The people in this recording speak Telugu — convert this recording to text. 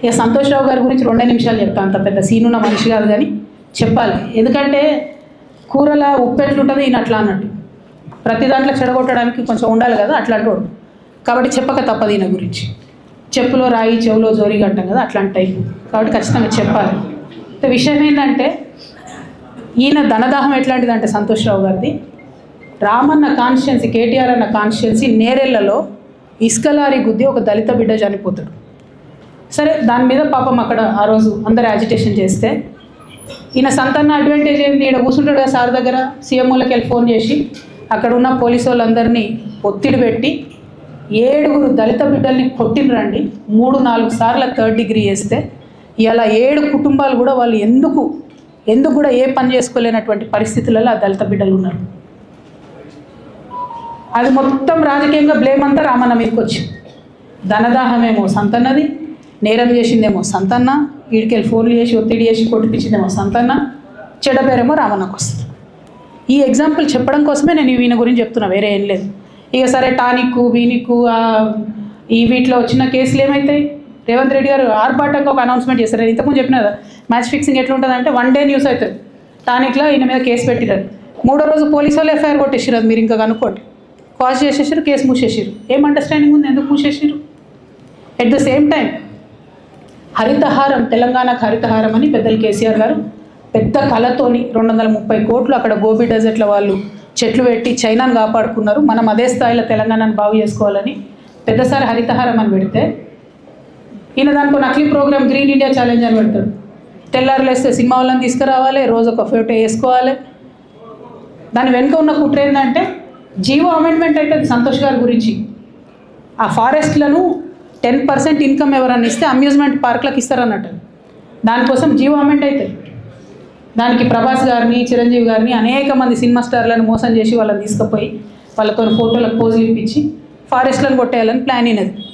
ఇక సంతోష్ రావు గారి గురించి 2 నిమిషాలు చెప్తాను. అంత పెద్ద సీన్ ఉన్న మనిషి కాదు కానీ చెప్పాలి. ఎందుకంటే కూరల ఉప్పు ఎట్లుంటుంది ఈయన అట్లా అన్నట్టు ప్రతి దాంట్లో చెడగొట్టడానికి కొంచెం ఉండాలి కదా అట్లాంటి వాడు. కాబట్టి చెప్పక తప్పదు ఈయన గురించి. చెప్పులో రాయి చెవులో జోరిగా అంటాం కదా అట్లాంటి టైపు. కాబట్టి ఖచ్చితంగా చెప్పాలి. విషయం ఏంటంటే ఈయన ధనదాహం ఎట్లాంటిదంటే సంతోష్ రావు గారిది రామన్న కాన్స్టిట్యున్సీ కేటీఆర్ అన్న కాన్స్టిట్యున్సీ నేరెళ్లలో ఇసుకలారి గుద్ది ఒక దళిత బిడ్డ చనిపోతాడు. సరే దాని మీద పాపం అక్కడ ఆ రోజు అందరు యాజిటేషన్ చేస్తే ఈయన సంతాన అడ్వాంటేజ్ ఏంది, ఈయన కూర్చుంటాడు కదా సార్ దగ్గర, సీఎంఓలకి వెళ్ళి ఫోన్ చేసి అక్కడ ఉన్న పోలీసు వాళ్ళందరినీ ఒత్తిడి పెట్టి 7 దళిత బిడ్డల్ని కొట్టినరండి. 3-4 సార్లు 3rd డిగ్రీ చేస్తే ఇలా 7 కుటుంబాలు కూడా వాళ్ళు ఎందుకు కూడా ఏ పని చేసుకోలేనటువంటి పరిస్థితులలో ఆ దళిత బిడ్డలు ఉన్నారు. అది మొత్తం రాజకీయంగా బ్లేమ్ అంతా రామన్న మీదకి వచ్చి ధనదాహమేమో సంతన్నది, నేరం చేసిందేమో సంతన్న, వీడికెళ్ళి ఫోన్లు చేసి ఒత్తిడి చేసి కొట్టిపించిందేమో సంతన్న, చెడ్డపేరేమో రామన్నకు వస్తుంది. ఈ ఎగ్జాంపుల్ చెప్పడం కోసమే నేను ఈయన గురించి చెప్తున్నా, వేరే ఏం లేదు. ఇక సరే టానిక్ వీనిక్ ఈ వీటిలో వచ్చిన కేసులు ఏమవుతాయి, రేవంత్ రెడ్డి గారు ఆర్భాటంగా ఒక అనౌన్స్మెంట్ చేస్తారు. నేను ఇంతకుముందు చెప్పిన కదా మ్యాచ్ ఫిక్సింగ్ ఎట్లుంటుందంటే 1 డే న్యూస్ అవుతుంది. టానిక్లో ఈయన మీద కేసు పెట్టిరారు, 3వ రోజు పోలీసు వాళ్ళు ఎఫ్ఐఆర్ కొట్టేసారు. అది మీరు ఇంకా కనుక్కోండి. కాజ్ చేసేసారు, కేసు మూసేసారు. ఏం అండర్స్టాండింగ్ ఉంది, ఎందుకు మూసేసారు? At the same time Harithaharam, తెలంగాణకు హరితహారం అని పెద్దలు కేసీఆర్ గారు పెద్ద కళతోని 230 కోట్లు అక్కడ గోబీ డెజర్ట్ల వాళ్ళు చెట్లు పెట్టి చైనాను కాపాడుకున్నారు. మనం అదే స్థాయిలో తెలంగాణను బాగు చేసుకోవాలని పెద్దసారి హరితహారం అని పెడితే ఈయన దానికి నకిలీ ప్రోగ్రామ్ గ్రీన్ ఇండియా ఛాలెంజ్ అని పెడతాడు. తెల్లారులేస్తే సినిమా వాళ్ళని తీసుకురావాలి, రోజు ఒక ఫోటో వేసుకోవాలి. దాని వెనుక ఉన్న కుట్ర ఏంటంటే జీవో అమెండ్మెంట్ అవుతుంది సంతోష్ గారి గురించి. ఆ ఫారెస్ట్లను 10% ఇన్కమ్ ఎవరన్నా ఇస్తే అమ్యూజ్మెంట్ పార్క్లకు ఇస్తారన్నట్టు. దానికోసం జీవో అమెండ్ అవుతుంది. దానికి ప్రభాస్ గారిని, చిరంజీవి గారిని, అనేక మంది సినిమా స్టార్లను మోసం చేసి వాళ్ళని తీసుకుపోయి వాళ్ళతో ఫోటోలకు పోజులు ఇప్పించి ఫారెస్ట్లను కొట్టేయాలని ప్లాన్ అయినది.